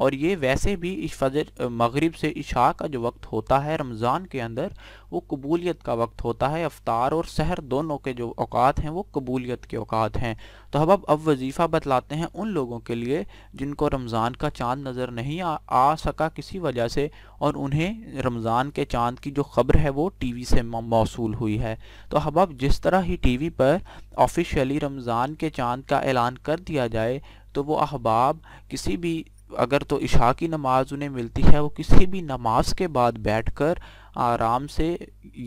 اور یہ ویسے بھی فجر مغرب سے عشاء کا جو وقت ہوتا ہے رمضان کے اندر وہ قبولیت کا وقت ہوتا ہے، افطار اور سحر دونوں کے جو اوقات ہیں وہ قبولیت کے اوقات ہیں۔ تو اب وظیفہ بتلاتے ہیں ان لوگوں کے لیے جن کو رمضان کا چاند نظر نہیں آ سکا کسی وجہ سے، اور انہیں رمضان کے چاند کی جو خبر ہے وہ ٹی وی سے موصول ہوئی ہے۔ تو اب جس طرح ہی ٹی وی پر آفیشیلی رمضان کے چاند کا اعلان کر دیا جائے تو وہ احباب کسی بھی، اگر تو عشاء کی نماز انہیں ملتی ہے، وہ کسی بھی نماز کے بعد بیٹھ کر آرام سے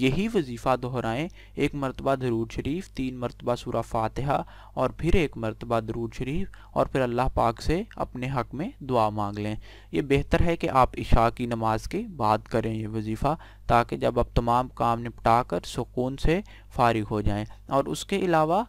یہی وظیفہ دہرائیں، 1 مرتبہ درود شریف، 3 مرتبہ سورہ فاتحہ، اور پھر 1 مرتبہ درود شریف، اور پھر اللہ پاک سے اپنے حق میں دعا مانگ لیں۔ یہ بہتر ہے کہ آپ عشاء کی نماز کے بعد کریں یہ وظیفہ، تاکہ جب آپ تمام کام نپٹا کر سکون سے فارغ ہو جائیں۔ اور اس کے علاوہ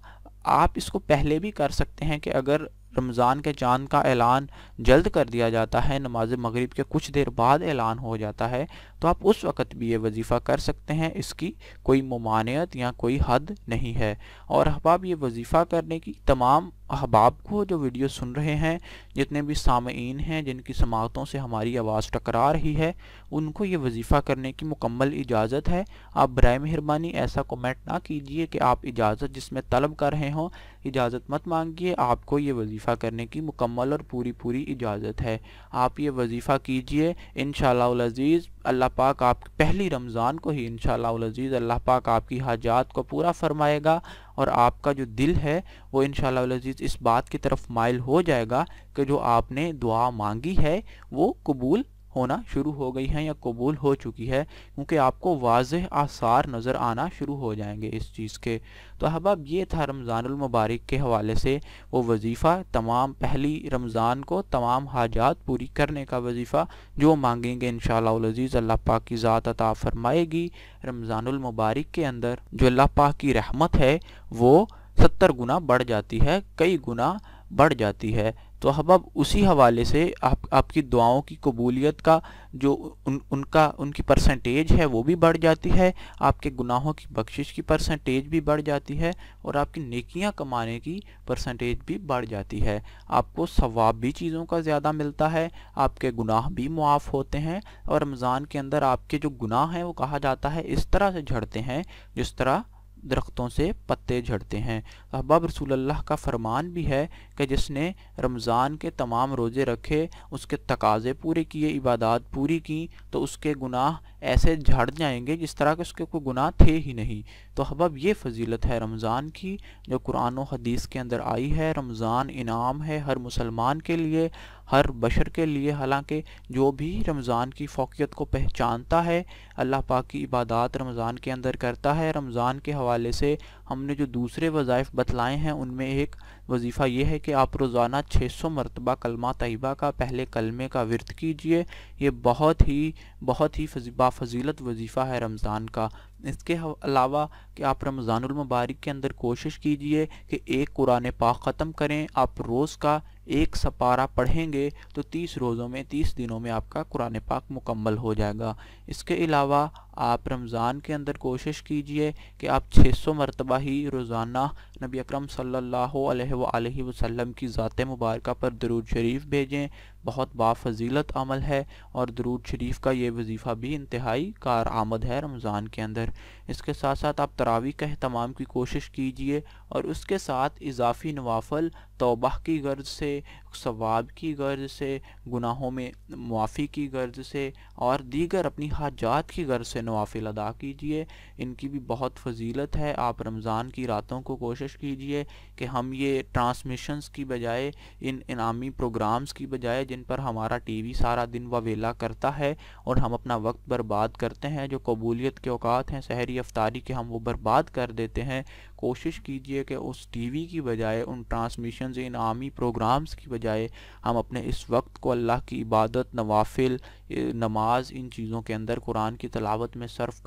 آپ اس کو پہلے بھی کر سکتے ہیں کہ اگر رمضان کے چاند کا اعلان جلد کر دیا جاتا ہے، نماز مغرب کے کچھ دیر بعد اعلان ہو جاتا ہے، تو آپ اس وقت بھی یہ وظیفہ کر سکتے ہیں، اس کی کوئی ممانعت یا کوئی حد نہیں ہے۔ اور احباب یہ وظیفہ کرنے کی تمام احباب کو جو ویڈیو سن رہے ہیں، جتنے بھی سامعین ہیں جن کی سماعتوں سے ہماری آواز ٹکرا رہی ہے، ان کو یہ وظیفہ کرنے کی مکمل اجازت ہے۔ آپ برائے مہربانی ایسا کومنٹ نہ کیجئے کہ آپ اجازت جس میں طلب کر رہے ہوں، اجازت مت مانگیے، آپ کو یہ وظیفہ کرنے کی مکمل اور پوری اجازت ہے۔ آپ یہ وظیفہ کیجئے، انشاءاللہ العزیز اللہ پاک آپ پہلی رمضان کو ہی انشاءاللہ العزیز اللہ پاک آپ کی حاجات کو پورا فرمائے گا، اور آپ کا جو دل ہے وہ انشاءاللہ العزیز اس بات کی طرف مائل ہو جائے گا کہ جو آپ نے دعا مانگی ہے وہ قبول ہونا شروع ہو گئی ہیں یا قبول ہو چکی ہے، کیونکہ آپ کو واضح آثار نظر آنا شروع ہو جائیں گے اس چیز کے۔ تو احباب یہ تھا رمضان المبارک کے حوالے سے وہ وظیفہ، تمام پہلی رمضان کو تمام حاجات پوری کرنے کا وظیفہ، جو مانگیں گے انشاءاللہ العزیز اللہ پاک کی ذات عطا فرمائے گی۔ رمضان المبارک کے اندر جو اللہ پاک کی رحمت ہے وہ 70 گنا بڑھ جاتی ہے، کئی گنا بڑھ جاتی ہے۔ تو احباب اسی حوالے سے آپ کی دعاؤں کی قبولیت کا جو ان کی پرسنٹیج ہے وہ بھی بڑھ جاتی ہے، آپ کے گناہوں کی بخشش کی پرسنٹیج بھی بڑھ جاتی ہے، اور آپ کی نیکیاں کمانے کی پرسنٹیج بھی بڑھ جاتی ہے۔ آپ کو ثواب بھی چیزوں کا زیادہ ملتا ہے، آپ کے گناہ بھی معاف ہوتے ہیں، اور رمضان کے اندر آپ کے جو گناہ ہیں وہ کہا جاتا ہے اس طرح سے جھڑتے ہیں جس طرح درختوں سے پتے جھڑتے ہیں۔ احباب رسول اللہ کا فرمان بھی ہے کہ جس نے رمضان کے تمام روزے رکھے، اس کے تقاضے پورے کیے، عبادات پوری کی، تو اس کے گناہ ایسے جھڑ جائیں گے جس طرح کہ اس کے کوئی گناہ تھے ہی نہیں۔ تو احباب یہ فضیلت ہے رمضان کی جو قرآن و حدیث کے اندر آئی ہے۔ رمضان انعام ہے ہر مسلمان کے لیے، ہر بشر کے لیے، حالانکہ جو بھی رمضان کی فوقیت کو پہچانتا ہے، اللہ پاک کی عبادات رمضان کے اندر کرتا ہے۔ رمضان کے حوالے سے ہم نے جو دوسرے وظائف بتلائے ہیں ان میں ایک وظیفہ یہ ہے کہ آپ روزانہ 600 مرتبہ کلمہ طیبہ کا پہلے کلمے کا ورد کیجئے۔ یہ بہت ہی فضیلت وظیفہ ہے رمضان کا۔ اس کے علاوہ کہ آپ رمضان المبارک کے اندر کوشش کیجئے کہ ایک قرآن پاک ختم کریں۔ آپ روز کا ایک سپارہ پڑھیں گے تو 30 روزوں میں 30 دنوں میں آپ کا قرآن پاک مکمل ہو جائے گا۔ اس کے علاوہ آپ رمضان کے اندر کوشش کیجئے کہ آپ 600 مرتبہ ہی روزانہ نبی اکرم صلی اللہ علیہ وآلہ وسلم کی ذات مبارکہ پر درود شریف بھیجیں، بہت بافضیلت عمل ہے، اور درود شریف کا یہ وظیفہ بھی انتہائی کارآمد ہے رمضان کے اندر۔ اس کے ساتھ ساتھ آپ تراویح کا اہتمام کی کوشش کیجئے، اور اس کے ساتھ اضافی نوافل توبہ کی غرض سے، ثواب کی غرض سے، گناہوں میں معافی کی غرض سے، اور دیگر اپنی حاجات کی غرض سے نوافل ادا کیجئے۔ ان کی بھی بہت فضیلت ہے۔ آپ رمضان کی راتوں کو کوشش کیجئے کہ ہم یہ ٹرانسمیشنز کی بجائے، ان انعامی پروگرامز کی بجائے جن پر ہمارا ٹی وی سارا دن وویلا کرتا ہے اور ہم اپنا وقت برباد کرتے ہیں، جو قبولیت کے اوقات ہیں سحری افطاری کے، ہم وہ برباد کر دیتے ہیں، کوشش کیجئے کہ اس ٹی وی کی بجائے، ان ٹرانسمیشنز انعامی پروگرامز کی بجائے ہم اپنے اس وقت کو اللہ کی عبادت، نوافل، نماز ان چیزوں کے اندر قرآن کی تلاوت میں صرف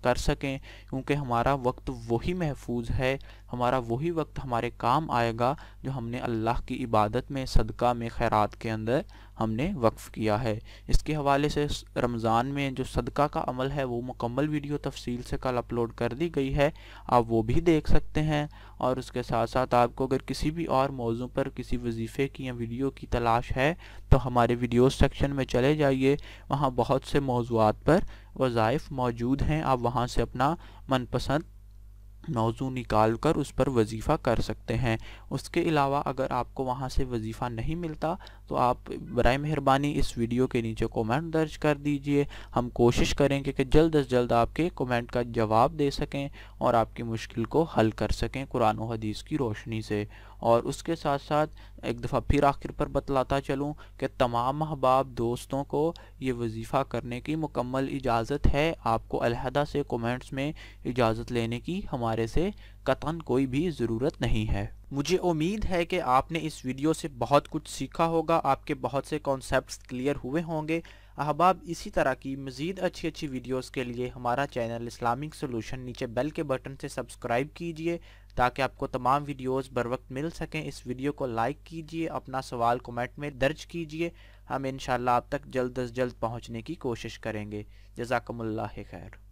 کر سکیں، کیونکہ ہمارا وقت وہی محفوظ ہے، ہمارا وہی وقت ہمارے کام آئے گا جو ہم نے اللہ کی عبادت میں، صدقہ میں، خیرات کے اندر ہم نے وقف کیا ہے۔ اس کے حوالے سے رمضان میں جو صدقہ کا عمل ہے وہ مکمل ویڈیو تفصیل سے کل اپلوڈ کر دی گئی ہے، آپ وہ بھی دیکھ سکتے ہیں۔ اور اس کے ساتھ ساتھ آپ کو اگر کسی بھی اور موضوع پر کسی وظیفے کی یا ویڈیو کی تلاش ہے تو ہمارے ویڈیوز سیکشن میں چلے جائیے، وہاں بہت سے موضوعات پر وظائف موجود ہیں، آپ وہاں سے اپنا من پسند موضوع نکال کر اس پر وظیفہ کر سکتے ہیں۔ اس کے علاوہ اگر آپ کو وہاں سے وظیفہ نہیں ملتا تو آپ برائے مہربانی اس ویڈیو کے نیچے کومنٹ درج کر دیجئے، ہم کوشش کریں کہ جلد از جلد آپ کے کومنٹ کا جواب دے سکیں اور آپ کی مشکل کو حل کر سکیں قرآن و حدیث کی روشنی سے۔ اور اس کے ساتھ ساتھ ایک دفعہ پھر آخر پر بتلاتا چلوں کہ تمام احباب دوستوں کو یہ وظیفہ کرنے کی مکمل اجازت ہے، آپ کو علیحدہ سے کومنٹس میں اجازت لینے کی ہمارے سے قطعاً کوئی بھی ضرورت نہیں ہے۔ مجھے امید ہے کہ آپ نے اس ویڈیو سے بہت کچھ سیکھا ہوگا، آپ کے بہت سے کانسیپٹس کلیئر ہوئے ہوں گے۔ احباب اسی طرح کی مزید اچھی ویڈیوز کے لیے ہمارا چینل اسلامک سولوشن نیچے بیل کے بٹن سے سبسکرائب کیجئے تاکہ آپ کو تمام ویڈیوز بر وقت مل سکیں۔ اس ویڈیو کو لائک کیجئے، اپنا سوال کومنٹ میں درج کیجئے، ہم انشاءاللہ آپ تک جلد از جلد پہنچنے کی کوشش کریں گے۔ جزاکم اللہ خیر۔